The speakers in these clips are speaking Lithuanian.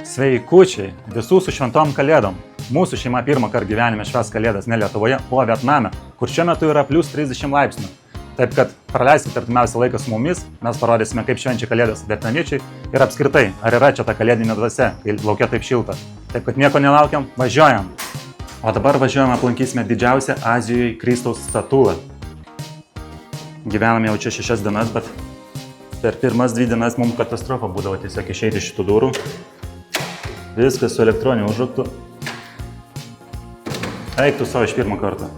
Sveikučiai, visų su šventom kalėdom. Mūsų šeima pirmą kartą gyvenime švęs kalėdas ne Lietuvoje, o Vietname, kur šiuo metu yra + 30 laipsnių. Taip kad praleiskite artimiausią laiką su mumis, mes parodysime, kaip švenčia kalėdas vietnamiečiai ir apskritai, ar yra čia ta kalėdinė dvasia, kai laukia taip šilta. Taip kad nieko nelaukiam, važiuojam. O dabar važiuojam, aplankysime didžiausią Azijoje Kristaus statulą. Gyvename jau čia 6 dienas, bet per pirmas 2 dienas mums katastrofa būdavo tiesiog išeiti iš šitų durų. Viskas su elektroniniu užraktu. Eik tu savo iš pirmo karto.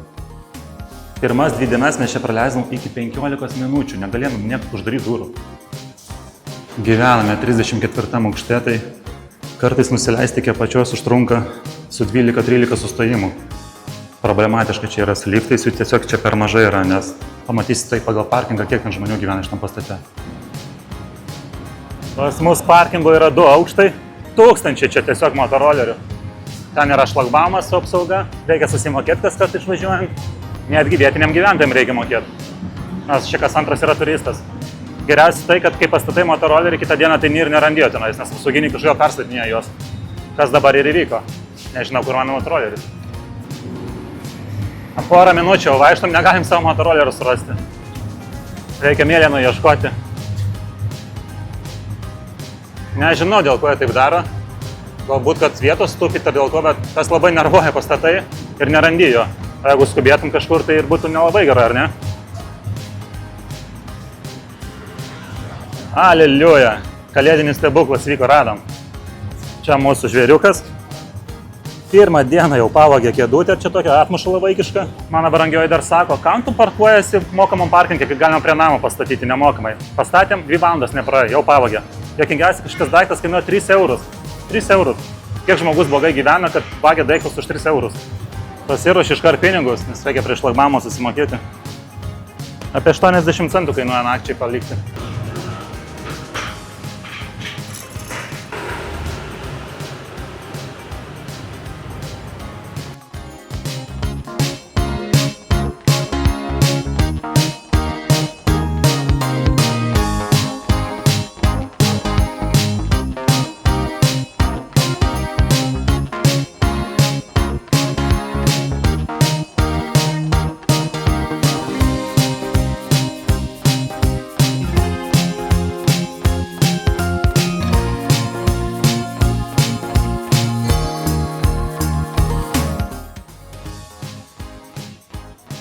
Pirmas 2 dienas mes čia praleisdavom iki 15 minučių, negalėjom net uždaryti durų. Gyvename 34 aukšte, tai kartais nusileisti iki apačios užtrunka su 12-13 sustojimų. Problematiška čia yra su liftais, jų tiesiog čia per mažai yra, nes pamatysite tai pagal parkingą, kiek ten žmonių gyvena šitam pastate. Pas mus parkingo yra 2 aukštai, 1000 čia tiesiog motorolerių. Ten yra šlagbaumas su apsauga, reikia susimokėti kas kart išvažiuojant. Netgi vietiniam gyventojam reikia mokėti, nes čia kas antras yra turistas. Geriausia tai, kad kai pastatai motorolerį, kitą dieną tai ir nerandėjo tenais, nes apsauginiai kažkodėl perstatinėjo juos. Kas dabar ir įvyko. Nežinau, kur mano motoroleris. Porą minučių vaikštom, negalim savo motorolerių surasti. Reikia mėlyno ieškoti. Nežinau, dėl ko jie taip daro. Galbūt, kad vietos stupit ar dėl ko, bet tas labai nervuoja pastatai ir nerandi jo. O jeigu skubėtum kažkur, tai ir būtų nelabai gerai, ar ne? Aleliuja! Kalėdinis stebuklas vyko, radom. Čia mūsų žvėriukas. Pirmą dieną jau pavogė kėdutę, čia tokia apmušala vaikiška. Mano brangioji dar sako, kam tu parkuojasi mokamam parkinge, kai galima prie namo pastatyti nemokamai. Pastatėm, 2 valandas nepraėjo, jau pavogė. Jokingiausia, kad šitas daiktas kainuoja 3 eurus. 3 eurus. Kiek žmogus blogai gyvena, kad vagia daiktus už 3 eurus. Pasiruoši iškart pinigus, nes reikia prieš šlagbaumą susimokėti. Apie 80 centų kainuoja nakčiai palikti.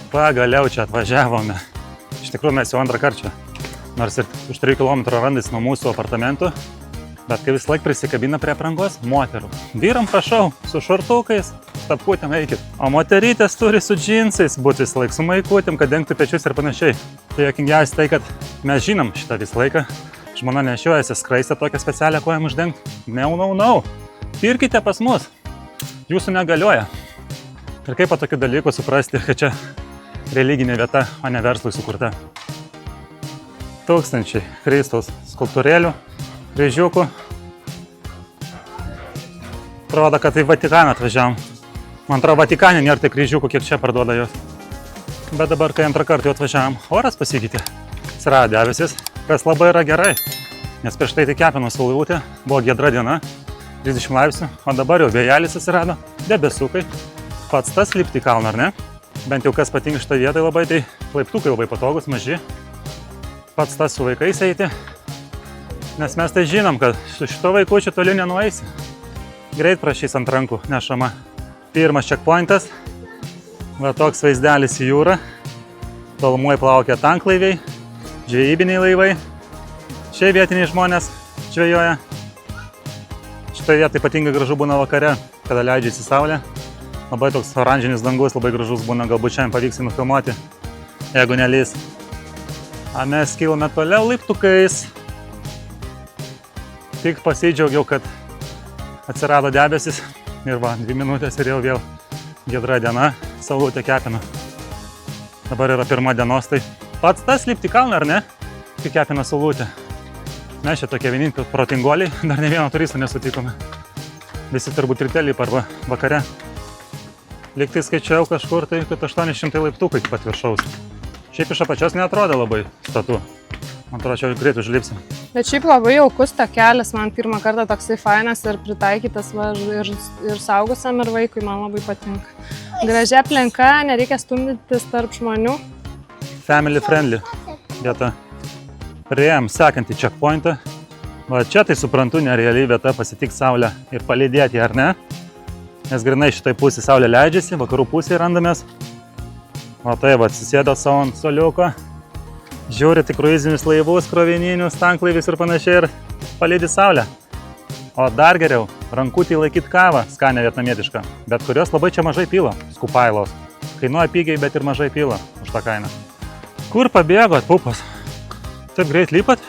Pagaliau čia atvažiavome. Iš tikrųjų mes jau antrą kartą čia. Nors ir už 3 km randais nuo mūsų apartamentų. Bet kai vis laik prisikabina prie aprangos moterų. Vyram prašau, su šortukais, tapkutėm eikit. O moterytės turi su džinsais, būti vis laik su maikutėm, kad dengtų pečius ir panašiai. Tai jokingiausia tai, kad mes žinom šitą visą laiką. Žmona nešiojasi skraistę tokią specialią kojam uždengti. No. Pirkite pas mus. Jūsų negalioja. Ir kaip po tokių dalykų suprasti, kad čia religinė vieta, o ne verslui sukurta. 1000 Kristaus skulptūrėlių, kryžiukų. Atrodo, kad į Vatikaną atvažiavom. Man atrodo, Vatikane nėra tiek kryžiukų, kiek čia parduoda jos. Bet dabar, kai antrą kartą jau atvažiavom, oras pasikeitė. Atsirado debesis, kas labai yra gerai. Nes prieš tai kepino saulutė, buvo giedra diena, 30 laipsnių, o dabar jau vėjelis atsirado, debesukai. Pats tas lipti į kalną, ar ne? Bent jau kas patinka šitą vietą labai, tai laiptukai labai patogus, maži. Pats tas su vaikais eiti. Nes mes tai žinom, kad su šito vaikučiu toli nenueisi. Greit prašys ant rankų nešama. Pirmas checkpointas. Va toks vaizdelis į jūrą. Tolumoj plaukia tanklaiviai, žvejybiniai laivai. Čia vietiniai žmonės žvejoja. Šitoje vietoje ypatingai gražu būna vakare, kada leidžiasi saulė. Labai toks oranžinis dangus, labai gražus būna, galbūt šiandien pavyks nufilmuoti, jeigu nelys. A mes kilome toliau laiptukais. Tik pasidžiaugiau, kad atsirado debesis ir va, 2 minutės ir jau vėl giedra diena, saulutė kepina. Dabar yra 1 dienos, tai pats tas lipti kalną, ar ne? Kai kepina saulutė. Mes čia tokie vieninteliai protingoliai, dar ne vieno turisto nesutikome. Visi turbūt ryte lipa arba vakare. Liktai skaičiau kažkur tai, kad 800 laiptukų iki pat viršaus. Šiaip iš apačios neatrodo labai statu. Man atrodo, čia greit užlipsim. Bet šiaip labai jaukus takelis, man pirmą kartą toksai fainas ir pritaikytas va, ir saugusiam, ir vaikui, man labai patinka. Graži aplinka, nereikia stumdytis tarp žmonių. Family friendly vieta. Priėjom sekantį checkpointą. Va čia tai suprantu, nerealiai vieta pasitikti saulę ir palydėti, ar ne? Nes grinai šitai pusė saulė leidžiasi, vakarų pusėje randamės. O tai va, atsisėdo savo ant soliuko. Žiūri tik kruizinius laivus, krovininius, tanklaivius ir panašiai ir palydi saulę. O dar geriau, rankutį laikyti kavą, skanę vietnamietišką, bet kurios labai čia mažai pila, skupailos. Kainuoja pigiai, bet ir mažai pila už tą kainą. Kur pabėgot, pupas? Taip greit lipat?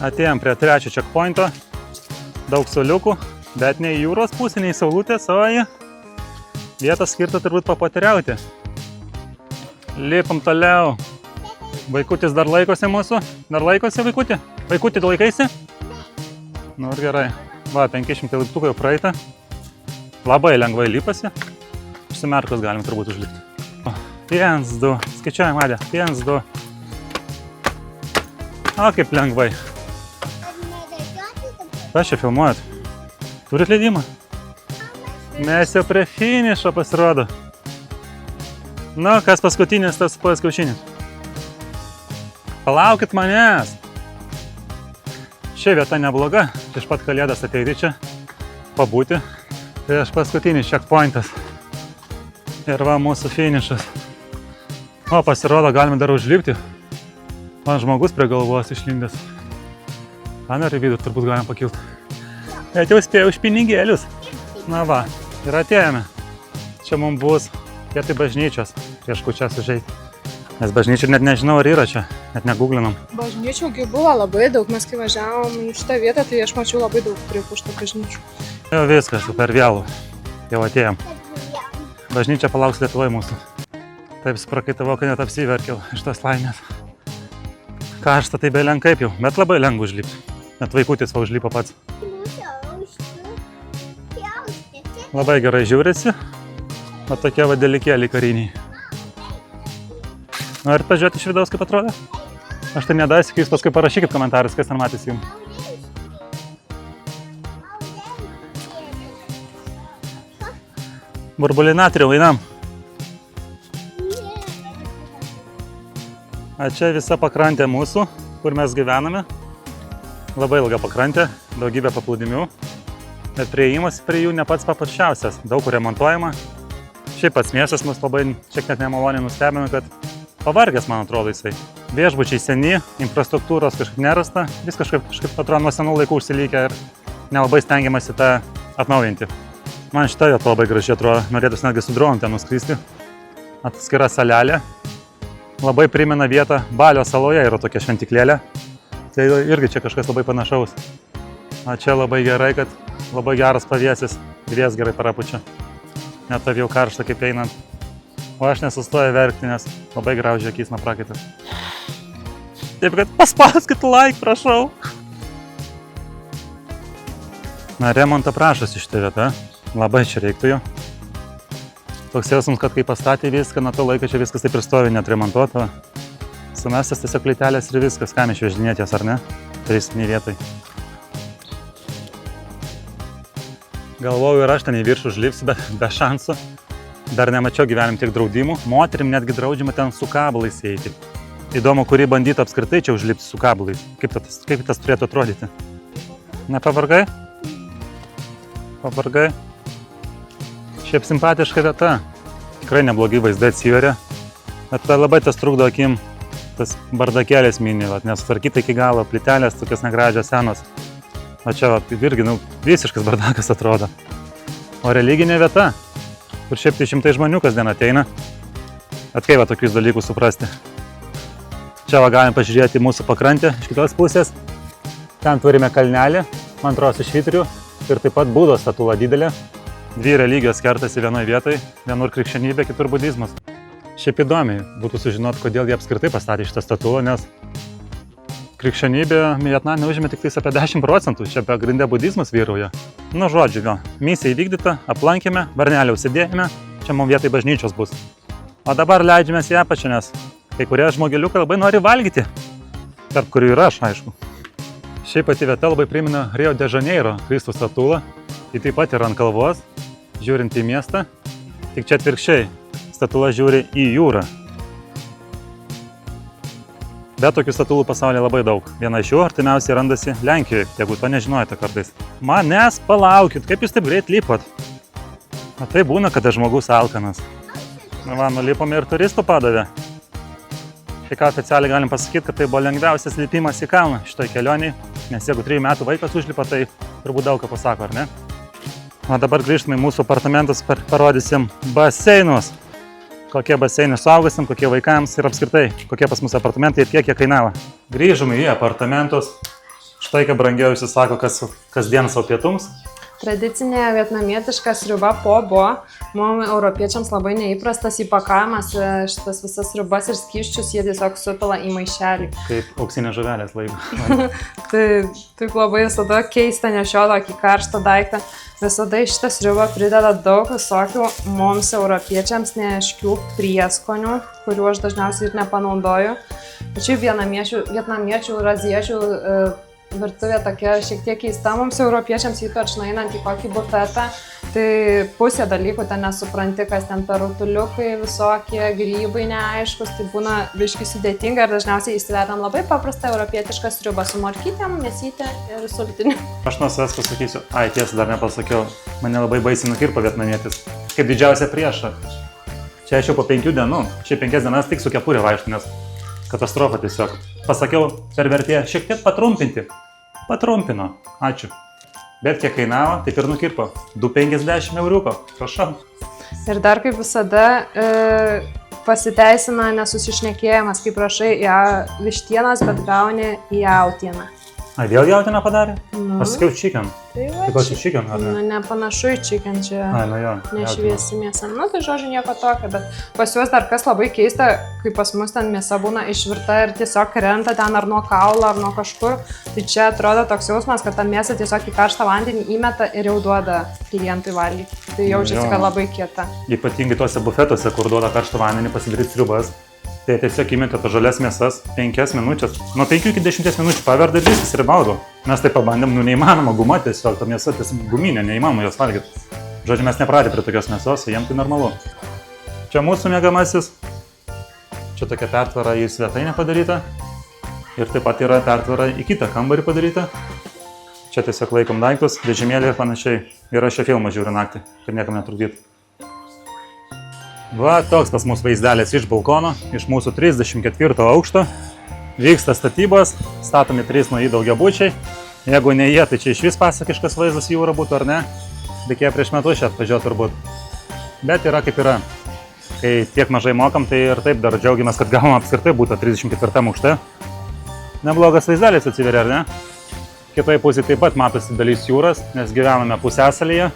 Atėjom prie trečio checkpointo. Daug soliukų, bet nei jūros pusė, nei saulutės, o į vietą skirta turbūt papoteriauti. Lipam toliau. Vaikutis dar laikosi mūsų? Dar laikosi vaikutį? Vaikutį laikaisi? Nu ir gerai. Va, 500 laiptukų jau praeita. Labai lengvai lipasi. Užsimerkus galim turbūt užlipti. 1, 2. Skaičiuojam, Adė. 1, 2. O, kaip lengvai. Ką čia filmuojat? Turit leidimą? Mes jau prie finišo pasirodo. Nu, kas paskutinis, tas pas kiaušinis. Palaukit manęs. Ši vieta nebloga. Prieš pat kalėdas ateiti čia, pabūti. Prieš paskutinis checkpointas. Ir va mūsų finišas. O, pasirodo, galime dar užlipti. Man žmogus prie galvos išlindęs. Ane, ir į vidų turbūt galim pakilti. Bet jau spėjau už pinigėlius. Na va, ir atėjome. Čia mums bus vietoj bažnyčios prieš kūčias užeiti. Nes bažnyčių net nežinau, ar yra čia, net negūglinom. Bažnyčių buvo labai daug, mes kai važiavom į šitą vietą, tai aš mačiau labai daug pripuštą bažnyčių. Jau viskas, per vėlų. Jau atėjom. Bažnyčia palauks Lietuvoje mūsų. Taip sprakaitavau, kad net apsiverkiau iš tos laimės. Karšta tai belen kaip jau, bet labai lengva užlipti. Net vaikutis va užlipo pats. Labai gerai žiūrėsi. O tokie va delikėliai kariniai. Norit pažiūrėti iš vidaus, kaip atrodo? Aš tai nedasiu, jūs paskui parašykit komentarus, kas ten matys jums. Burbulinatorių einam. A čia visa pakrantė mūsų, kur mes gyvename. Labai ilga pakrantė, daugybė paplūdimių. Bet priėjimas prie jų ne pats paprasčiausias, daug kur remontuojama. Šiaip pats miestas mus labai šiek tiek nemaloniai nustebino, kad pavargęs, man atrodo, jisai. Viešbučiai seni, infrastruktūros kažkaip nerasta, vis kažkaip atrodo nuo senų laikų užsilykę ir nelabai stengiamasi tą atnaujinti. Man šita vieta labai gražiai atrodo, norėtųsi netgi su dronu ten nuskristi. Atskira salelė. Labai primena vietą Balio saloje, yra tokia šventiklėlė. Tai irgi čia kažkas labai panašaus. O čia labai gerai, kad labai geras pavėsis, vėjas gerai parapučia. Net taip jau karšta kaip einant. O aš nesustoju verkti, nes labai graužia akis nuo prakaitas. Taip, kad paspauskit like, prašau. Na, remontą prašosi šitą vietą. Labai čia reiktų jo. Toks jausmas, kad kai pastatė viską, nuo to laiko čia viskas taip ir stovi, net remontuoto. Sumestas tiesiog plytelės ir viskas, kam išvežinėties, ar ne? Turistinėj vietoj. Galvojau ir aš ten į viršų užlipsiu, bet be šansų. Dar nemačiau gyvenim tiek draudimų. Moterim netgi draudžiama ten su kablais eiti. Įdomu, kurį bandytų apskritai čia užlipti su kablais. Kaip tas turėtų atrodyti? Nepavargai? Pavargai? Šiaip simpatiška vieta. Tikrai neblogai vaizdai atsiveria. Bet labai tas trukdo akim. Tas bardakėlės mini, nesutvarkyta iki galo, plytelės tokios negražios senos. O čia irgi visiškas bardakas atrodo. O religinė vieta, kur šiaip tai šimtai žmonių kasdien ateina. Bet kaip tokius dalykus suprasti. Čia galim pažiūrėti mūsų pakrantę iš kitos pusės. Ten turime kalnelį, man atrodo, su švyturiu. Ir taip pat Budos statula didelė. Dvi religijos kertasi vienoje vietoje. Vienur krikščionybė, kitur budizmas. Šiaip įdomiai būtų sužinoti, kodėl jie apskritai pastatė šitą statulą, nes krikščionybė Vietname užėmė tik apie 10%, čia pagrinde budizmas vyrauja. Nu, žodžiu, misija įvykdyta, aplankėme, varnelę užsidėjome, čia mums vietai bažnyčios bus. O dabar leidžiamės į apačią, nes kai kurie žmogeliukai labai nori valgyti. tarp kurių ir aš, aišku. Šiaip pati vieta labai primena Rio de Janeiro Kristų statulą. Ji taip pat yra ant kalvos, žiūrint į miestą. Tik čia atvirkščiai, statula žiūri į jūrą. Bet tokių statulų pasaulyje labai daug. Viena iš jų artimiausiai randasi Lenkijoje, jeigu to nežinojate kartais. Manęs palaukit, kaip jūs taip greit lipot? Na tai būna, kada žmogus alkanas. Na va, nulipome ir turistų padavė. Tai ką oficialiai galim pasakyti, kad tai buvo lengviausias lipimas į kalną šitoj kelioniai, nes jeigu 3 metų vaikas užlipa, tai turbūt daug ką pasako, ar ne? O dabar grįžtame į mūsų apartamentus, parodysim baseinus. Kokie baseinai suaugusiam, kokie vaikams ir apskritai, kokie pas mus apartamentai ir kiek jie kainavo. Grįžome į apartamentus. Štai ką brangiau užsisako kasdien savo pietums. Tradicinė vietnamietiška sriuba pobo. Mums europiečiams labai neįprastas įpakavimas, šitas visas sriubas ir skysčius jie tiesiog supila į maišelį. Kaip auksinės žuvelės laiko. Tai labai visada keista nešio tokį karštą daiktą. Visada į šitą sriubą prideda daug visokių mums europiečiams neaiškių prieskonių, kurių aš dažniausiai ir nepanaudoju. Tačiau vietnamiečių ir aziečių virtuvė tokia šiek tiek keista mums europiečiams, ypač nueinant į kokį bufetą. Tai pusė dalykų ten nesupranti, kas ten per rutuliukai, visokie grybai neaiškus, tai būna biškai sudėtinga ir dažniausiai įsivedam labai paprastą europietišką sriubą su morkytėm, mėsytė ir sultiniu. Aš nuo savęs pasakysiu, tiesą dar nepasakiau, mane labai baisiai nukirpo vietnamietis, kaip didžiausia priešą. Čia aš jau po 5 dienų, čia 5 dienas tik su kepurė vaikštų, nes katastrofa tiesiog. Pasakiau per vertėją šiek tiek patrumpinti. Patrumpino, ačiū. Bet kiek kainavo, taip ir nukirpo. 2,50 euriuko, prašau. Ir dar kaip visada pasiteisina nesusišnekėjimas, kai prašai vištienos, bet gauni jautieną. Vėl jautieną padarė? Aš sakiau chicken. Tai va, tai ko čia chicken, ar ne? Nepanašu į chicken, čia jo, nešviesi mėsa. Tai žodžiu nieko tokio, bet pas juos dar kas labai keista, kai pas mus ten mėsa būna išvirta ir tiesiog krenta ten ar nuo kaulo, ar nuo kažkur. Tai čia atrodo toks jausmas, kad tą mėsą tiesiog į karštą vandenį įmeta ir jau duoda klientui valgyti. Tai jaučiasi, kad labai kieta. Ypatingai tuose bufetuose, kur duoda karštą vandenį pasidaryti sriubas. Tai tiesiog įmeta tas žalias mėsas 5 minučias, nuo 5 iki 10 minučių paverda ir viskas ir baudo. Mes tai pabandėm, neįmanoma guma tiesiog, ta mėsa tiesiog guminė, neįmanoma jos valgyti. Žodžiu, mes nepratę prie tokios mėsos, jiems tai normalu. Čia mūsų miegamasis, čia tokia pertvara į svetainę padaryta ir taip pat yra pertvara į kitą kambarį padaryta. Čia tiesiog laikom daiktus, vežimėlį ir panašiai. Ir aš čia filmą žiūriu naktį, kad niekam netrukdytų. Va, toks pas mūsų vaizdelis iš balkono, iš mūsų 34 aukšto. Vyksta statybos, statomi 3 nauji daugiabučiai. Jeigu ne jie, tai čia iš vis pasakiškas vaizdas jūra būtų, ar ne? Reikėjo prieš metus čia atvažiuoti turbūt. Bet yra kaip yra. Kai tiek mažai mokam, tai ir taip dar džiaugiamės, kad gavom apskritai būtų 34 aukšte. Neblogas vaizdelis atsiveria, ar ne? Kitoje pusėje taip pat matosi dalis jūros, nes gyvename pusiasalyje.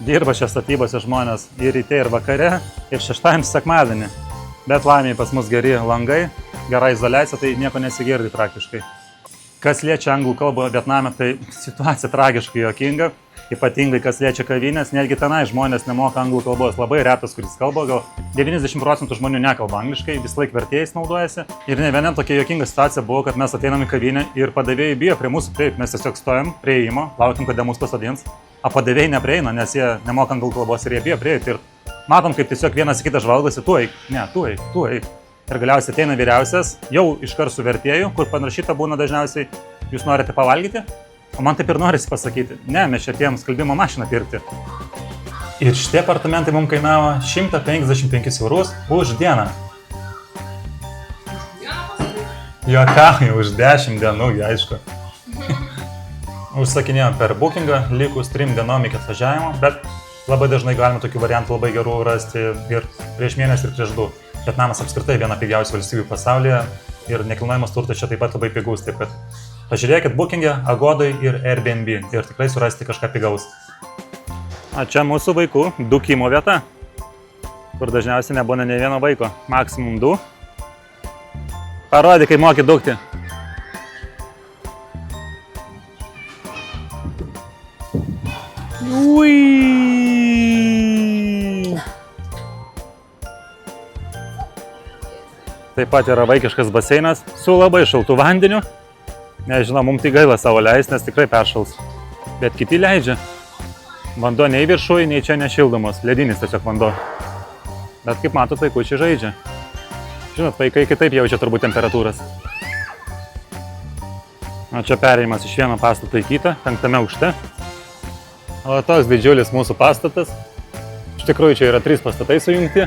Dirba šią statybose žmonės ir ryte, ir vakare, ir šeštadienį, sekmadienį. Bet laimiai pas mus geri langai, gera izoliacija, tai nieko nesigirdi praktiškai. Kas liečia anglų kalbą Vietname, tai situacija tragiškai juokinga. Ypatingai kas liečia kavinės, netgi tenai žmonės nemoka anglų kalbos. Labai retas, kuris kalba, gal 90% žmonių nekalba angliškai, vis laik vertėjais naudojasi. Ir ne viena tokia juokinga situacija buvo, kad mes ateinam į kavinę ir padavėjai bijo prie mūsų prieiti. Mes tiesiog stojam prie įėjimo, laukiam, kada mūsų pasodins. O padavėjai neprieina, nes jie nemoka anglų kalbos ir jie bijo prieiti. Ir matom, kaip tiesiog vienas į kitą žvalgosi, tu eik, ne, tu eik. Ir galiausiai ateina vyriausias, jau iškart su vertėju, kur panašyta būna dažniausiai, jūs norite pavalgyti? O man taip ir norisi pasakyti, ne, mes čia atėjom skalbimo mašiną pirkti. Ir šitie apartamentai mums kainavo 155 eurus už dieną. Juokauju, už 10 dienų, aišku. Užsakinėjom per bookingą, likus 3 dienom iki atvažiavimo, bet labai dažnai galima tokių variantų labai gerų rasti ir prieš mėnesį ir prieš 2. Vietnamas apskritai viena pigiausių valstybių pasaulyje ir nekilnojamas turtas čia taip pat labai pigus, taip kad pažiūrėkit bookingę, Agodai ir Airbnb ir tikrai surasti kažką pigaus. O čia mūsų vaikų dukimo vieta, kur dažniausiai nebūna ne vieno vaiko, maksimum 2. Parodė, kaip moki dukti. Ui! Taip pat yra vaikiškas baseinas su labai šaltu vandeniu. Nežinau, mums tai gaila savo leis, nes tikrai peršals. Bet kiti leidžia. Vanduo nei viršui, nei čia nešildomos. Ledinis tiesiog vanduo. Bet kaip matot, vaikučiai žaidžia. Žinot, vaikai kitaip jaučia turbūt temperatūras. O čia perėjimas iš vieno pastato į kitą, 5. aukšte. O toks didžiulis mūsų pastatas. Iš tikrųjų, čia yra 3 pastatai sujungti.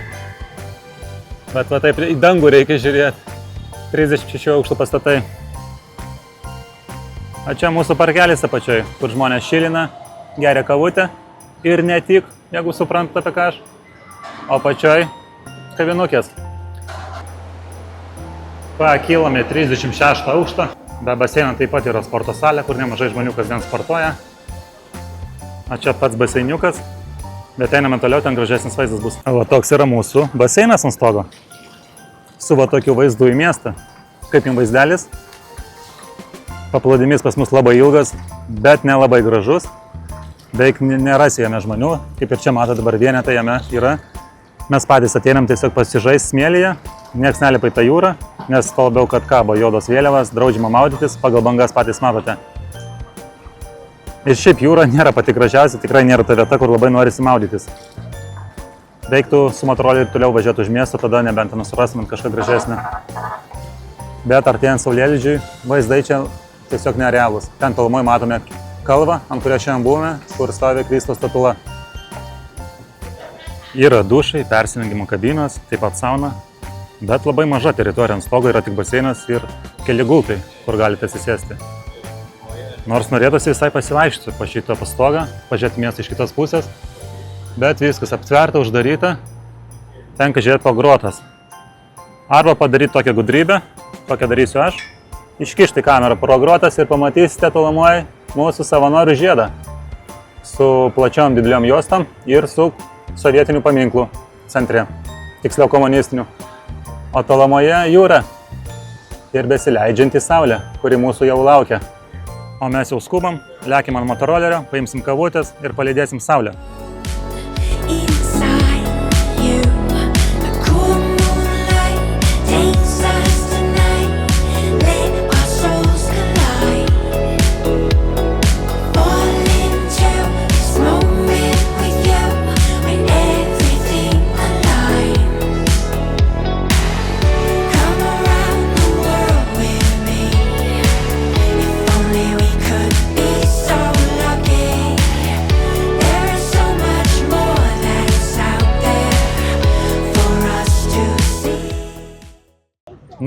Bet va taip į dangų reikia žiūrėti. 36 aukštų pastatai. O čia mūsų parkelis apačioj, kur žmonės šilina, geria kavutę ir ne tik, jeigu suprantate apie ką aš. O apačioj kavinukės. Pakilome 36 aukštą. Be baseino taip pat yra sporto salė, kur nemažai žmonių kasdien sportuoja. O čia pats baseiniukas. Bet einame toliau, ten gražesnis vaizdas bus. O toks yra mūsų baseinas ant stogo. Su va tokiu vaizdu į miestą. Kaip jums vaizdelis? Paplūdimys pas mus labai ilgas, bet nelabai gražus. Beveik nerasi jame žmonių. Kaip ir čia matote, dabar vienetai jame yra. Mes patys ateinam tiesiog pasižaisti smėlyje. Niekas nelipa į tą jūrą, nes to labiau, kad kabo juodos vėliavas, draudžiama maudytis, pagal bangas patys matote. Ir šiaip jūra nėra pati gražiausia, tikrai nėra ta vieta, kur labai norisi maudytis. Reiktų su motoroleriu toliau važiuoti už miesto, tada nebent nusurasimint kažką gražesnį. Bet artėjant saulėlydžiui, vaizdai čia tiesiog nerealūs. Ten tolumoj matome kalvą, ant kurio šiandien buvome, kur stovi Kristaus statula. Yra dušai, persirengimo kabinos, taip pat sauna. Bet labai maža teritorija ant stogo, yra tik baseinas ir keli gultai, kur galite atsisėsti. Nors norėtųsi visai pasivaikščioti po šitą pastogą, pažiūrėti miestą iš kitos pusės, bet viskas aptverta, uždaryta, tenka žiūrėti po grotas. Arba padaryti tokią gudrybę, tokią darysiu aš, iškišti kamerą pro grotas ir pamatysite tolumoje mūsų savanorių žiedą su plačiom dideliom juostom ir su sovietiniu paminklu centre, tiksliau komunistiniu. O tolumoje jūra ir besileidžianti saulė, kuri mūsų jau laukia. O mes jau skubam, lekim ant motorolerio, paimsim kavutės ir palydėsim saulę.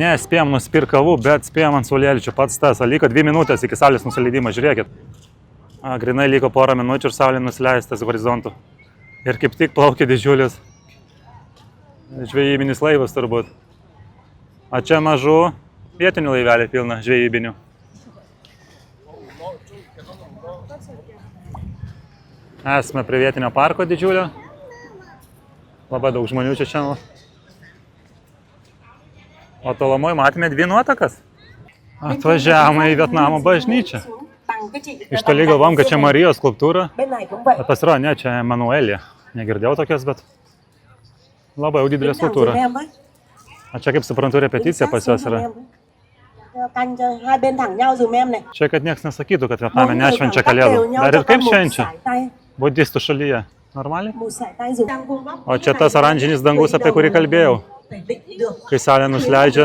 Ne, spėjom nusipirkti kavų, bet spėjom ant saulėlydžio pats tas. Liko 2 minutės iki saulės nusileidimo, žiūrėkit. Grinai liko porą minučių ir saulė nusileistas horizontų. Ir kaip tik plaukia didžiulis žvejybinis laivas turbūt. O čia mažų vietinių laivelį pilna žvejybinių. Esame prie vietinio parko didžiulio. Labai daug žmonių čia šiandien. O tolumoj matėme 2 nuotakas. Atvažiavome į Vietnamo bažnyčią. Iš toli galvom, kad čia Marijos skulptūra. Bet pasirodo, ne, čia Emanuelė. Negirdėjau tokios, bet labai jau didelė skulptūra. O čia, kaip suprantu, repeticija pas jos yra. Čia, kad nieks nesakytų, kad Vietname nešvenčia kalėdų. Dar ir kaip švenčia? Budistų šalyje. Normaliai? O čia tas oranžinis dangus, apie kurį kalbėjau. Kai saulė nusileidžia,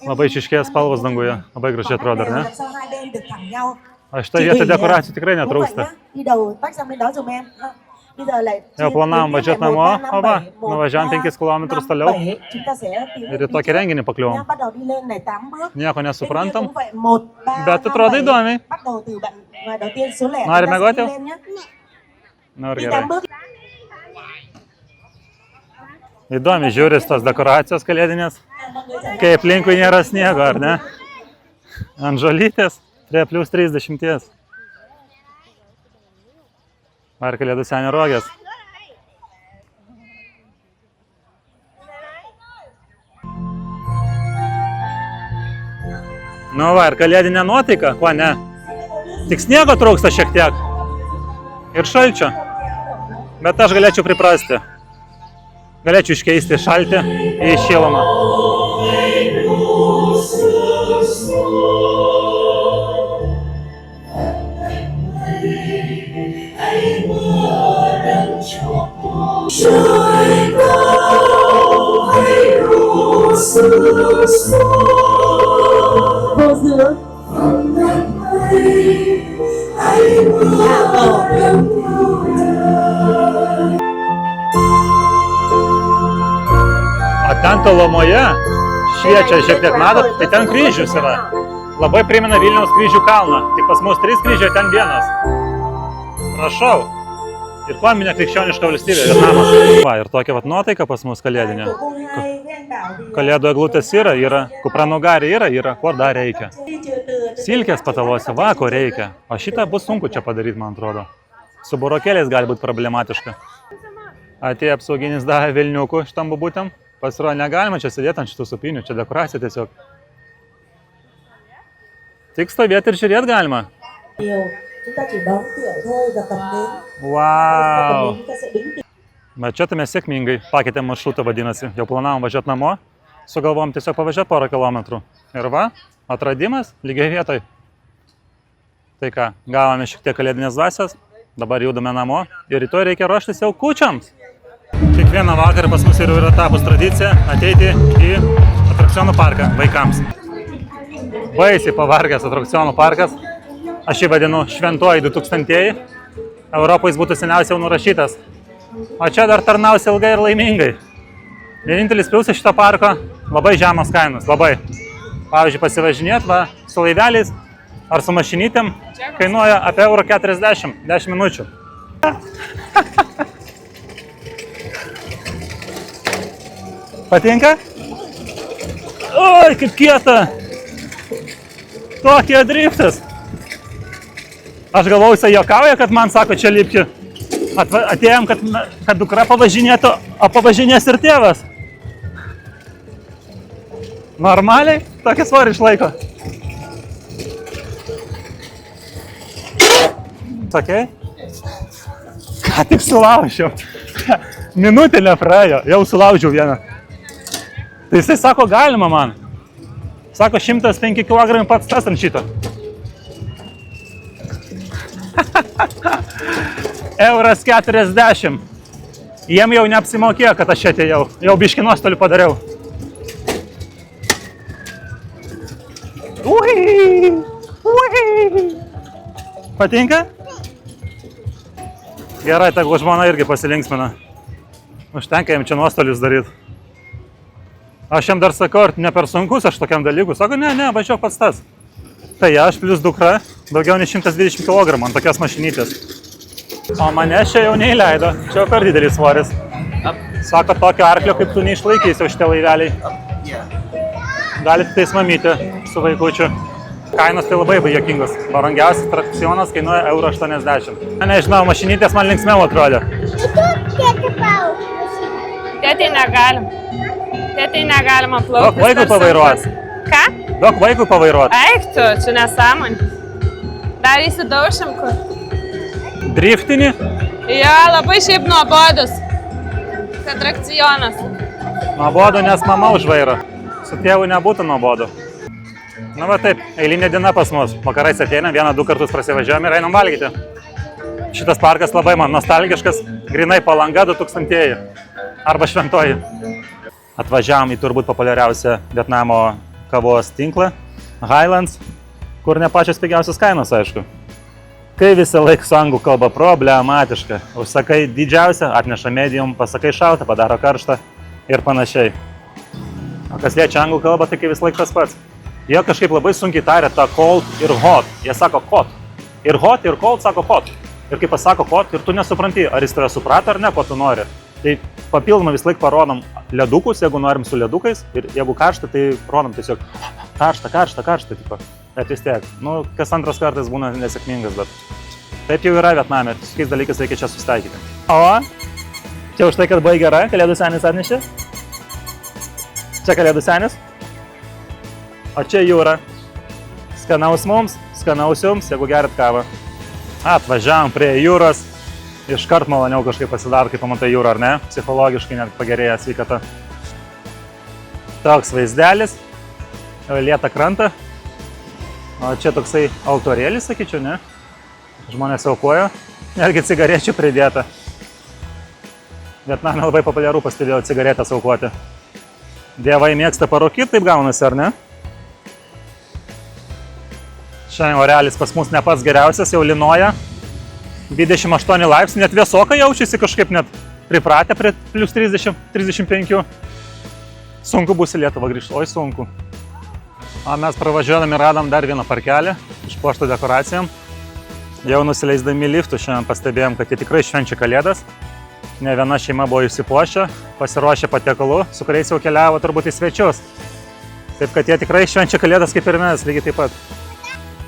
labai išryškėja spalvos danguje. Labai gražiai atrodo, ar ne? O šitą vietą dekoracijų tikrai netrūksta. Jau planavom važiuoti namo, o va, nuvažiavam 5 km toliau ir į tokį renginį pakliuvom. Nieko nesuprantam, bet atrodo įdomiai. Nori miegoti jau? Nori, gerai. Įdomi žiūris tos dekoracijos kalėdinės, kai aplinkui nėra sniego, ar ne? Ant žolytės prie plius 30. Ar kalėdų senio rogės. Nu va, ir kalėdinė nuotaika, kuo ne? Tik sniego trūksta šiek tiek. Ir šalčio. Bet aš galėčiau priprasti. Galėčiau iškeisti šaltį į šilumą. O ten tolumoje šviečia šiek tiek, matot, tai ten kryžius yra. Labai primena Vilniaus kryžių kalną, tik pas mus 3 kryžiai, ten vienas. Prašau. Ir kuo minė krikščioniška valstybė, Vietnamas. Va, ir tokia vat nuotaika pas mus kalėdinė. Kalėdų eglutės yra, kupranugarė yra, ko dar reikia. Silkės pataluose, va, ko reikia. O šitą bus sunku čia padaryti, man atrodo. Su burokėliais gali būti problematiška. Atėjo apsauginis davė Vilniukų šitam bubutėm. Pasirodo, negalima čia sėdėti ant šitų supinių, čia dekoracija tiesiog. Tik stovėti ir žiūrėti galima. Wow. Bet čia tai mes sėkmingai pakeitėm maršrutą, vadinasi. Jau planavom važiuoti namo, sugalvom tiesiog pavažiuoti porą kilometrų. Ir va, atradimas lygiai vietoj. Tai ką, gavome šiek tiek kalėdinės dvasios, dabar judame namo ir rytoj reikia ruoštis jau kūčiams. Kiekvieną vakarą pas mus yra tapus tradicija ateiti į atrakcionų parką vaikams. Baisiai pavargęs atrakcionų parkas. Aš jį vadinu šventuoju 2000-ieji. Europoje jis būtų seniausiai jau nurašytas. O čia dar tarnausi ilgai ir laimingai. Vienintelis pliusas šito parko – labai žemos kainos, labai. Pavyzdžiui, pasivažinėt va, su laiveliais ar su mašinytėm kainuoja apie €40, 10 minučių. Patinka? Oi, kaip kieta! Tokie driftas! Aš galvojau, jisai juokauja, kad man sako, čia lipki. Atėjom, kad dukra pavažinėtų, o pavažinės ir tėvas. Normaliai, tokį svorį išlaiko. Sakei? Ką tik sulaužiau. Minutė nepraėjo, jau sulaužiau vieną. Tai jisai sako, galima man. Sako, 105 kg pats tas ant šito. €40. Jiem jau neapsimokėjo, kad aš čia atėjau. Jau biškį nuostolių padariau. Ui! Patinka? Gerai, tegu žmona irgi pasilinksmina. Užtenka jam čia nuostolius daryti. Aš jam dar sakau, ar ne per sunkus aš tokiam dalykui. Sako, ne, važiuok pats tas. Tai aš plus dukra, daugiau nei 120 kg ant tokios mašinytės. O mane čia jau neįleido, čia jau per didelis svoris. Sako, tokio arklio kaip tu neišlaikysi jau šitie laiveliai. Galite tais mamyti su vaikučiu. Kainos tai labai juokingos. Brangiausias atrakcionas kainuoja €80. Nežinau, mašinytės man linksmiau atrodė. Tėtai negalim. Tėtai negalima plaukti. Daug vaikų pavairuos. Ką? Daug vaikų pavairuot. Eik tu, čia nesąmonė. Dar įsidaušim kur. Driftinį? Jo, labai šiaip nuobodus. Atrakcionas. Nuobodu, nes mama už vairą. Su tėvu nebūtų nuobodu. Na va taip, eilinė diena pas mus. Vakarais ateinam, 1-2 kartus prasivažiuojam ir einam valgyti. Šitas parkas labai man nostalgiškas, grinai Palanga 2000-ieji. Arba šventoji. Atvažiavom į turbūt populiariausią Vietnamo kavos tinklą, Highlands, kur ne pačios pigiausios kainos, aišku. Kai visą laiką su anglų kalba problematiška. Užsakai didžiausią, atneša medium, pasakai šaltą, padaro karštą ir panašiai. O kas liečia anglų kalbą, tai kai visą laiką tas pats. Jie kažkaip labai sunkiai taria tą cold ir hot. Jie sako hot. Ir hot, ir cold sako hot. Ir kai pasako hot, ir tu nesupranti, ar jis tave suprato ar ne, ko tu nori. Tai papildomai visą laiką parodom ledukus, jeigu norim su ledukais. Ir jeigu karšta, tai rodom tiesiog karšta. Tipo. Bet vis tiek, kas antras kartas būna nesėkmingas, bet taip jau yra Vietname, su tokiais dalykais reikia čia susitaikyti. O, čia už tai, kad buvai gera, kalėdų senis atnešė. Čia kalėdų senis. O čia jūra. Skanaus mums, skanaus jums, jeigu gerit kavą. Atvažiavom prie jūros. Iškart maloniau kažkaip pasidaro, kai pamatai jūrą, ar ne? Psichologiškai net pagerėja sveikata. Toks vaizdelis. Lieta krantą. O čia toksai altorėlis, sakyčiau, ne? Žmonės aukojo, netgi cigarečių pridėta. Vietname labai populiaru, pastebėjau, cigaretės aukoti. Dievai mėgsta parūkyti, taip gaunasi, ar ne? Šiandien orealis pas mus ne pats geriausias, jau lynoja. 28 laipsnių, net vėsoka jaučiasi kažkaip, net pripratę prie plus 30-35. Sunku bus į Lietuvą grįžti, oi sunku. O mes pravažiuodami radom dar vieną parkelį, išpuoštą dekoracijom. Jau nusileisdami liftų šiandien pastebėjom, kad jie tikrai švenčia Kalėdas. Ne viena šeima buvo išsipuošę, pasiruošę patiekalų, su kuriais jau keliavo turbūt į svečius. Taip kad jie tikrai švenčia Kalėdas kaip ir mes, lygiai taip pat.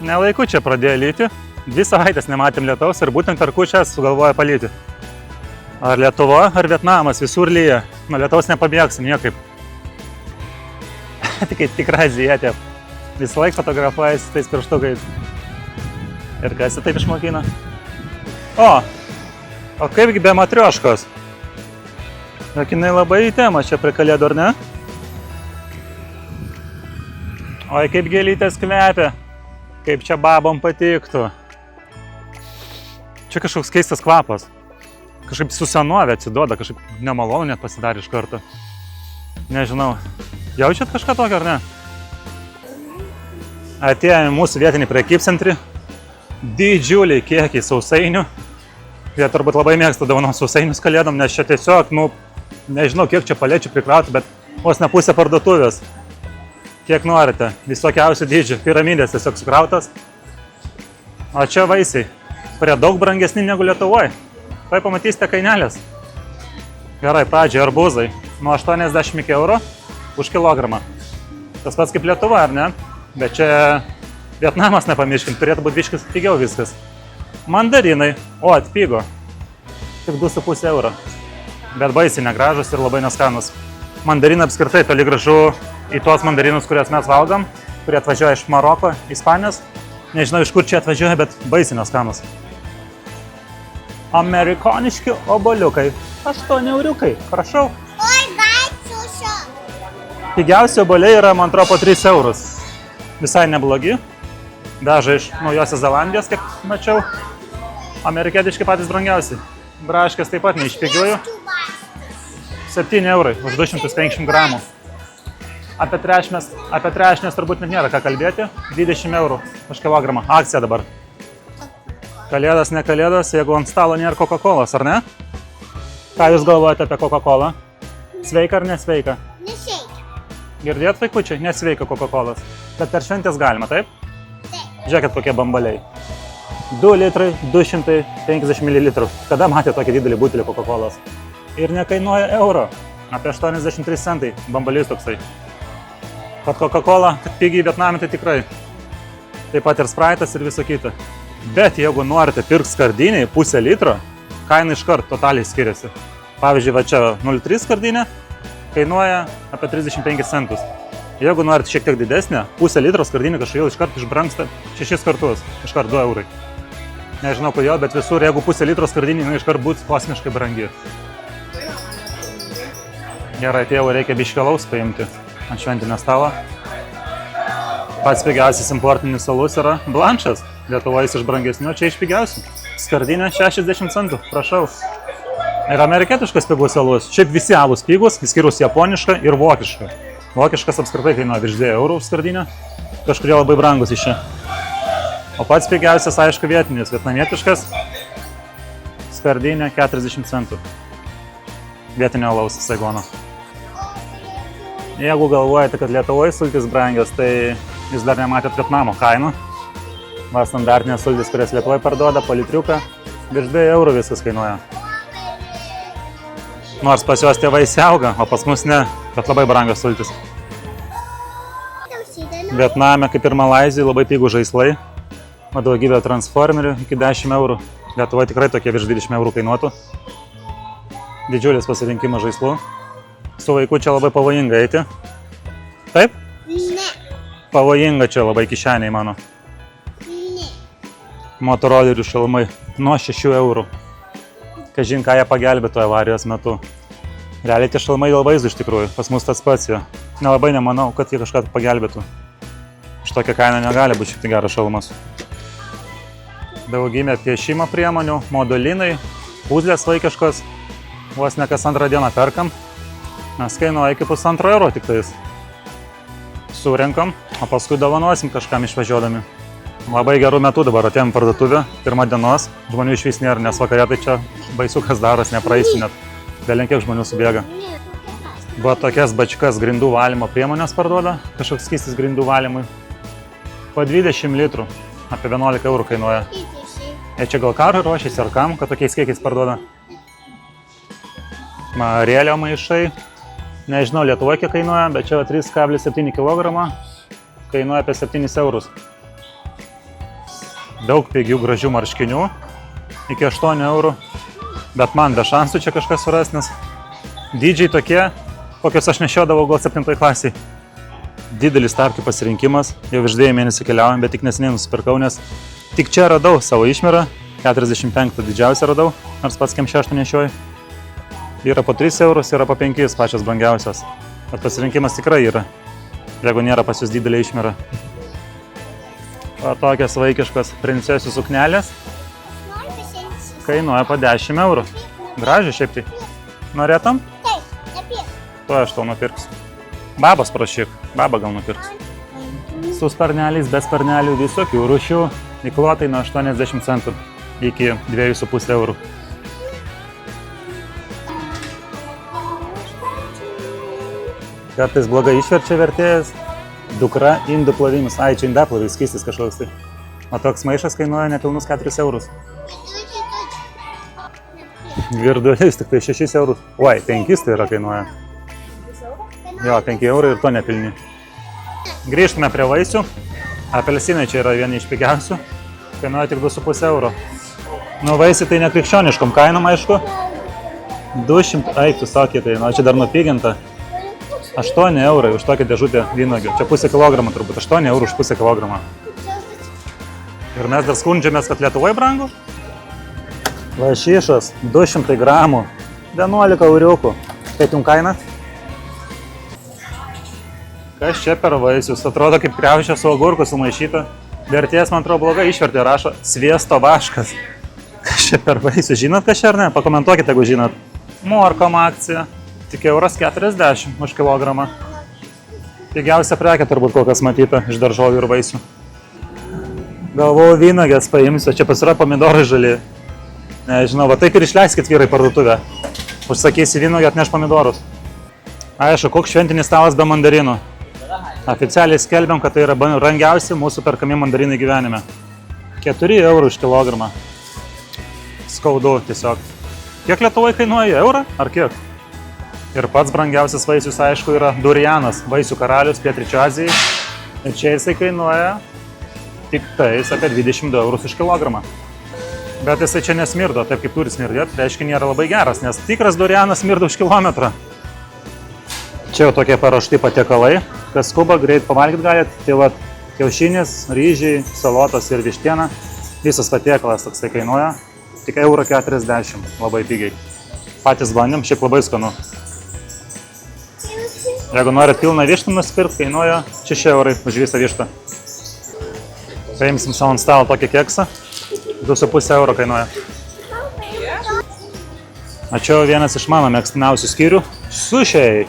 Nelaiku čia pradėjo lyti. 2 savaitės nematėm lietaus ir būtent per kūčias sugalvoja palyti. Ar Lietuva, ar Vietnamas, visur lyja. Nuo lietaus nepabėgsim niekaip. Tikra azijietė. Visą laiką fotografuojasi tais pirštukais. Ir kas taip išmokina? O kaipgi be matrioškos? Jinai labai į temą čia prie Kalėdų, ar ne? Oi, kaip gėlytės kvepia. Kaip čia babom patiktų. Čia kažkoks keistas kvapas. Kažkaip su senovė atsiduoda, kažkaip nemalonu net pasidarė iš karto. Nežinau. Jaučiat kažką tokio, ar ne? Atėjome mūsų vietinį prekybcentrį. Didžiuliai kiekiai sausainių. Jie turbūt labai mėgsta dovanoti sausainius Kalėdom, nes čia tiesiog, nežinau kiek čia palėčių prikrauti, bet vos ne pusė parduotuvės. Kiek norite. Visokiausių dydžių. Piramidės tiesiog sukrautas. O čia vaisiai. Kurie daug brangesni negu Lietuvoje. Tai pamatysite kainelės. Gerai, pradžiai arbūzai. Nuo 80 iki eurų už kilogramą. Tas pats kaip Lietuva, ar ne? Bet čia Vietnamas, nepamirškim, turėtų būti biškis pigiau viskas. Mandarinai. Atpigo. Tik 2,5 euro. Bet baisiai negražus ir labai neskanus. Mandarinai apskritai toli gražu į tuos mandarinus, kuriuos mes valgom, kurie atvažiuoja iš Maroko, Ispanijos. Nežinau, iš kur čia atvažiuoja, bet baisiai neskanus. Amerikoniški obuoliukai. 8 euriukai. Prašau. Pigiausi obuoliai yra, man atrodo, po 3 eurus. Visai neblogi. Veža iš Naujosios Zelandijos, kaip mačiau. Amerikietiški patys brangiausi. Braškės taip pat ne iš pigiųjų. 7 eurai už 250 gramų. Apie trešnės turbūt net nėra ką kalbėti. 20 eurų už kilogramą. Akcija dabar. Kalėdas, ne kalėdas, jeigu ant stalo nėra Coca-Colos, ar ne? Ką jūs galvojate apie Coca-Colą? Sveika ar nesveika? Nesveika. Girdėjot, vaikučiai? Nesveika Coca-Colas. Bet per šventės galima, taip? Žiūrėkit, kokie bambaliai. 2 litrai, 250 ml. Kada matė tokį didelį butelį Coca-Colos? Ir nekainuoja euro. Apie 83 centai. Bambalys toksai. Kad Coca-Cola pigiai Vietname, tai tikrai. Taip pat ir Sprite'as ir viso kita. Bet jeigu norite pirkti skardinį 0,5 litro, kaina iškart totaliai skiriasi. Pavyzdžiui, va čia 0,3 skardinė kainuoja apie 35 centus. Jeigu norite šiek tiek didesnę, 0,5 litro skardinė kažkodėl iškart išbrangsta 6 kartus, iškart 2 eurai. Nežinau kodėl, bet visur, jeigu 0,5 litro skardinė, iškart bus kosmiškai brangi. Gerai, tėvų reikia biškalaus paimti ant šventinio stalo. Pats pigiausias importinis alus yra Blanchas. Lietuvoje iš brangesnių, čia iš pigiausių. Skardinė 60 centų, prašau. Ir amerikietiškas pigus alus. Šiaip visi alus pigus, išskyrus japonišką ir vokišką. Vokiškas apskritai kainuoja virš 2 eurų už skardinę. Kažkurie labai brangus iš čia. O pats pigiausias, aišku, vietinis, vietnamietiškas. Skardinė 40 centų. Vietinio alaus Saigono. Jeigu galvojate, kad Lietuvoje sultis brangios, tai jūs dar nematėt Vietnamo kainų. Va, standartinės sultis, kurias Lietuvoje parduoda po litriuką, virš 2 eurų viskas kainuoja. Nors pas juos tie vaisiai auga, o pas mus ne, bet labai brangios sultis. Vietname, kaip ir Malaizijai, labai pigų žaislai. O daugybė transformerių iki 10 eurų. Lietuvoje tikrai tokie virš 20 eurų kainuotų. Didžiulis pasirinkimas žaislų. Su vaiku čia labai pavojinga eiti. Taip? Ne. Pavojinga čia labai kišeniai mano. Ne. Motorolerių šalmai nuo 6 eurų. Kažin, ką jie pagelbėtų avarijos metu. Realiai tie šalmai dėl vaizdo iš tikrųjų. Pas mus tas pats jo. Nelabai nemanau, kad jie kažką pagelbėtų. Už tokią kainą negali būti šiek tiek geras šalmas. daugybė piešimo priemonių, modulinai, puzlės vaikiškos. Vos ne kas antrą dieną perkam, nes kainuoja iki €1,5 tik tais. Surenkam, o paskui dovanosim kažkam išvažiuodami. Labai gerų metų dabar atėjom parduotuvę, pirmą dienos, žmonių išvis nėra, nes vakarė tai čia baisu kas daros, nepraeisi net, belenkiek žmonių subėga. Buvo tokias bačkas grindų valymo priemonės parduoda, kažkoks skystis grindų valymui. Po 20 litrų, apie 11 eurų kainuoja. Jie čia gal karui ruošiasi ar kam, kad tokiais kiekiais parduoda. Rėlio maišai, nežinau Lietuvoje kiek kainuoja, bet čia 3,7 kg, kainuoja apie 7 eurus. Daug pigių gražių marškinių, iki 8 eurų, bet man be šansų čia kažkas suras, nes dydžiai tokie, kokios aš nešiodavau gal 7 klasiai. Didelis tarpkių pasirinkimas, jau virš 2 mėnesių keliaujam, bet tik neseniai nusipirkau, nes tik čia radau savo išmerą, 45 didžiausią radau, nors pats kem 6 nešioju. Yra po 3 eurus, yra po 5 pačios brangiausios, bet pasirinkimas tikrai yra, jeigu nėra pas jūs didelė išmera. O tokios vaikiškos princesių suknelės kainuoja po 10 eurų. Gražiai šiaip tai. Norėtum? Taip, nepirk. Tuo aš tau nupirksiu. Babos prašyk, baba gal nupirks. Su sparneliais, be sparnelių, visokių rūšių, įklotai nuo 80 centų iki 2,5 eurų. Kartais blogai išverčia vertėjas. Dukra indų plovimus. Ai, čia indaplovės skystis kažkoks tai. O toks maišas kainuoja nepilnus 4 eurus. Virdulis tik tai 6 eurus. Oi, 5 tai yra kainuoja. Jo, 5 eurai ir to nepilni. Grįžtume prie vaisių. Apelsinai čia yra vieni iš pigiausių. Kainuoja tik 2,5 euro. Nu, vaisiai tai nekrikščioniškom kainom, aišku. 200, ai, tu sakė, tai čia dar nupiginta. 8 eurai už tokią dėžutę vynuogių. Čia pusę kilogramą turbūt, 8 eurų už pusę kilogramą. Ir mes dar skundžiamės, kad Lietuvoje brangu. Lašišas, 200 gramų, 11 euriukų. Kaip jums kaina? Kas čia per vaisius? Atrodo kaip kriaušė su agurku sumaišyta. Vertėjas, man atrodo, blogai išvertė, rašo sviesto vaškas. Kas čia per vaisius? Žinot, kas čia ar ne? Pakomentuokite, jeigu žinot. Morkom akcija. Tik €40 už kilogramą. Pigiausia prekė turbūt kol kas matyta iš daržovių ir vaisių. Galvoju, vynuogės paimsiu, čia pasirodo pomidorai žali. Nežinau, va taip ir išleiskit vyrai parduotuvę. Užsakysi vynuogę, atneš pomidorus. Aišku, koks šventinis stalas be mandarinų. Oficialiai skelbiam, kad tai yra brangiausi mūsų perkami mandarinai gyvenime. 4 eurų už kilogramą. Skaudu tiesiog. Kiek Lietuvoje kainuoja? Eurą? Ar kiek? Ir pats brangiausias vaisius, aišku, yra durianas, vaisių karalius Pietryčių Azijai. Ir čia jisai kainuoja tik tais apie 22 eurus už kilogramą. Bet jisai čia nesmirdo, taip kaip turi smirdėti, reiškia nėra labai geras, nes tikras durianas smirda už kilometrą. Čia jau tokie paruošti patiekalai, kas skuba, greit pavalgyti galit. Tai va, kiaušinis, ryžiai, salotos ir vištiena. Visas patiekalas toksai kainuoja tik €40, labai pigiai. Patys bandėm, šiaip labai skanu. Jeigu norit pilną vištą nusipirkti, kainuoja 6 eurai už visą vištą. Paimsim savo ant stalo tokį keksą, 2,5 euro kainuoja. O čia vienas iš mano mėgstamiausių skyrių – sušiai.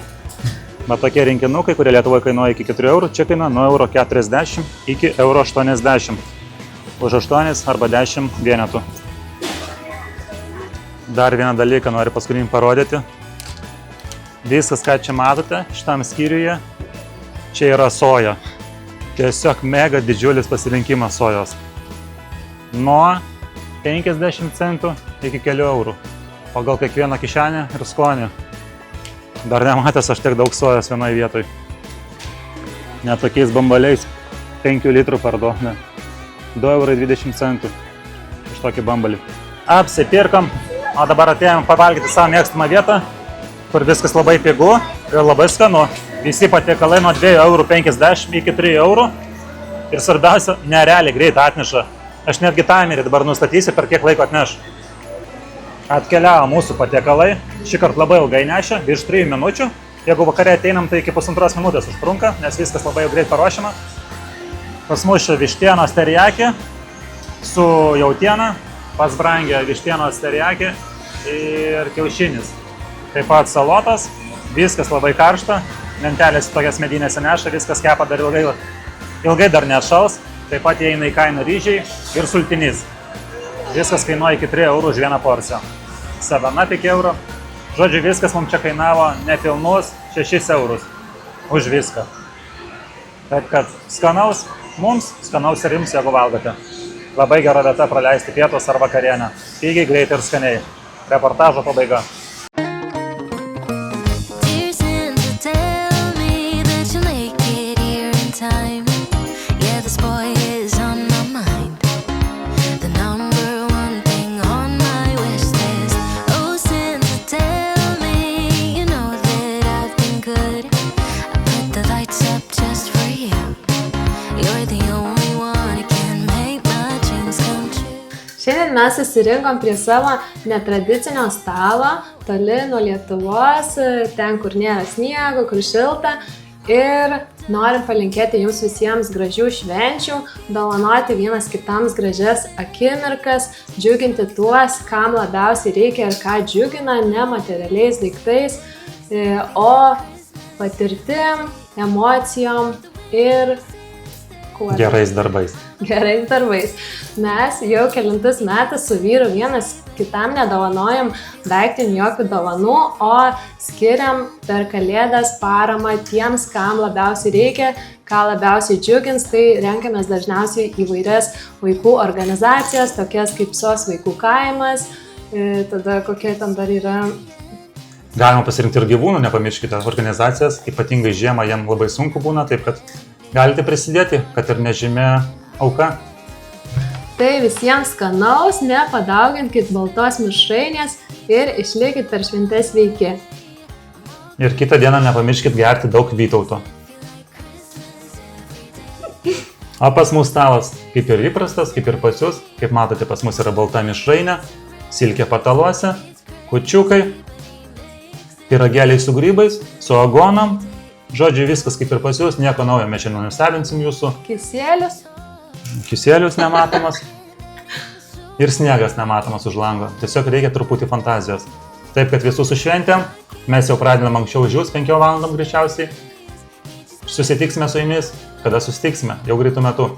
Bet tokie rinkinukai, kurie Lietuvoje kainuoja iki 4 eurų, čia kainuoja nuo €40 iki €80. Už 8 arba 10 vienetų. Dar vieną dalyką noriu paskutinį parodyti. Viskas, ką čia matote, šitam skyriuje, čia yra soja. Tiesiog mega didžiulis pasirinkimas sojos. Nuo 50 centų iki kelių eurų. Pagal kiekvieną kišenę ir skonį. Dar nematęs aš tiek daug sojos vienoje vietoje. Net tokiais bambaliais 5 litrų parduoda. 2,20 eurų už tokį bambalį. Apsipirkam, o dabar atėjom pavalgyti savo mėgstamą vietą, kur viskas labai pigu ir labai skanu. Visi patiekalai nuo 2,50 € iki 3 eurų. Ir svarbiausia, nerealiai greit atneša. Aš netgi timerį dabar nustatysiu, per kiek laiko atneš. Atkeliavo mūsų patiekalai. Šį kartą labai ilgai nešė, virš 3 minučių. Jeigu vakarė ateinam, tai iki 1,5 minutės užtrunka, nes viskas labai greit paruošiama. Pas mus čia vištienos terijakė, su jautiena, pats brangia vištienos teriakė ir kiaušinis. Taip pat salotas, viskas labai karšta, lentelės tokias medinėse neša, viskas kepa dar ilgai dar nešals. Taip pat įeina į kainą ryžiai ir sultinys. Viskas kainuoja iki 3 eurų už vieną porciją. Savana tik eurų. Žodžiu, viskas mums čia kainavo nepilnus 6 eurus už viską. Taip kad skanaus mums, skanaus ir jums, jeigu valgote. Labai gera vieta praleisti pietus ar vakarienę. Pigiai, greitai ir skaniai. Reportažo pabaiga. Dear Santa, tell me that you'll make it here in time. Yeah, this boy is on my mind. The number one thing on my wish list. Oh, Santa, tell me you know that I've been good. I put the lights up just for you. You're the only one who can make my dreams come true. Šiandien mes susirinkom prie savo netradicinio stalo, toli nuo Lietuvos, ten, kur nėra sniego, kur šilta. Ir norim palinkėti jums visiems gražių švenčių, dovanoti vienas kitams gražias akimirkas, džiuginti tuos, kam labiausiai reikia ir ką džiugina, ne materialiais daiktais, o patirtim, emocijom ir Gerais darbais. Gerais darbais. Mes jau kelintus metus su vyru vienas kitam nedovanojam daiktinių jokių dovanų, o skiriam per Kalėdas paramą tiems, kam labiausiai reikia, ką labiausiai džiugins. Tai renkamės dažniausiai įvairias vaikų organizacijas, tokias kaip SOS vaikų kaimas, tada kokie ten dar yra. Galima pasirinkti ir gyvūnų, nepamirškite organizacijas, ypatingai žiemą jiem labai sunku būna, taip kad galite prisidėti, kad ir nežymė auka. Tai visiems skanaus, nepadauginkit baltos mišrainės ir išlikit per šventes sveiki. Ir kitą dieną nepamirškit gerti daug Vytauto. O pas mus stalas, kaip ir įprastas, kaip ir pas jūs, kaip matote, pas mus yra balta mišrainė, silkė pataluose, kučiukai, pyragėliai su grybais, su agonam. Žodžiu, viskas kaip ir pas jūs, nieko naujo mes šiandien nustebinsim jūsų. Kisėlius. Kisėlius nematomas ir sniegas nematomas už lango. Tiesiog reikia truputį fantazijos. Taip, kad visus su šventėm, mes jau pradedam anksčiau už jūs, 5 valandom greičiausiai. Susitiksime su jumis, kada susitiksime, jau greitų metų.